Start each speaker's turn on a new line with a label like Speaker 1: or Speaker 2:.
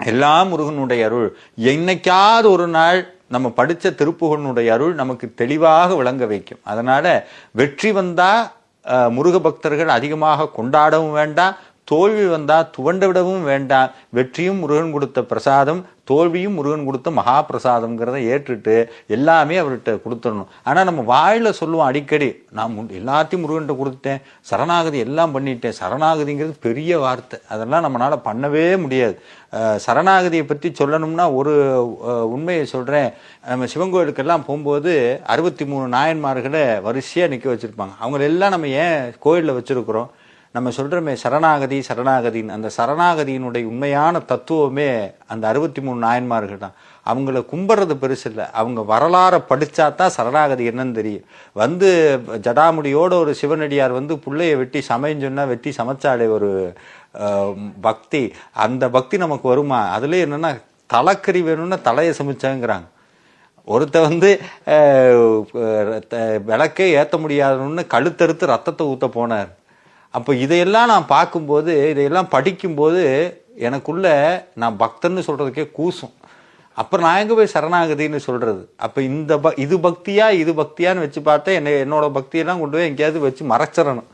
Speaker 1: எல்லாம் முருகனுடைய அருள். என்னைக்காவது ஒரு நாள் நம்ம படித்த திருப்புகனுடைய அருள் நமக்கு தெளிவாக விளங்க வைக்கும். அதனால வெற்றி வந்தா முருக பக்தர்கள் அதிகமாக கொண்டாடவும் வேண்டாம், தோல்வி வந்தா துவண்ட விடவும் வேண்டாம். வெற்றியும் முருகன் கொடுத்த பிரசாதம், தோல்வியும் முருகன் கொடுத்த மகா பிரசாதம்ங்கிறத ஏற்றுட்டு எல்லாமே அவர்கிட்ட கொடுத்துடணும். ஆனால் நம்ம வாயில சொல்லுவோம் அடிக்கடி, நான் எல்லாத்தையும் முருகன்கிட்ட கொடுத்துட்டேன், சரணாகதி எல்லாம் பண்ணிட்டேன். சரணாகதிங்கிறது பெரிய வார்த்தை, அதெல்லாம் நம்மளால பண்ணவே முடியாது. சரணாகதியை பற்றி சொல்லணும்னா ஒரு உண்மையை சொல்கிறேன். நம்ம சிவன் கோயிலுக்கெல்லாம் போகும்போது 63 நாயன்மார்களை வரிசையாக நிற்க வச்சுருப்பாங்க. அவங்களெல்லாம் நம்ம ஏன் கோயிலில் வச்சுருக்குறோம்? நம்ம சொல்கிறோமே சரணாகதி சரணாகதின்னு. அந்த சரணாகதியினுடைய உண்மையான தத்துவமே அந்த 63 நாயன்மார்கள் தான். அவங்கள கும்பிட்றது பெருசு இல்லை, அவங்க வரலாறை படித்தா தான் சரணாகதி என்னன்னு தெரியும். ஜடாமுடியோட ஒரு சிவனடியார் பிள்ளைய வெட்டி சமைன்னு சொன்னால் வெட்டி சமைச்சாலே ஒரு பக்தி. அந்த பக்தி நமக்கு வருமா? அதுலேயே என்னென்னா தலைக்கறி வேணும்னா தலையை சமைச்சாங்கிறாங்க. ஒருத்த விளக்கே ஏற்ற முடியாதுன்னு கழுத்தறுத்து ரத்தத்தை ஊற்ற போனார். அப்போ இதையெல்லாம் நான் பார்க்கும்போது, இதையெல்லாம் படிக்கும்போது எனக்குள்ள நான் பக்தன்னு சொல்கிறதுக்கே கூசும். அப்புறம் நான் எங்கே போய் சரணாகதின்னு சொல்கிறது? அப்போ இது பக்தியான்னு வச்சு பார்த்தா என்னோட பக்தியெல்லாம் கொண்டு போய் எங்கேயாவது வச்சு மறைச்சிடணும்.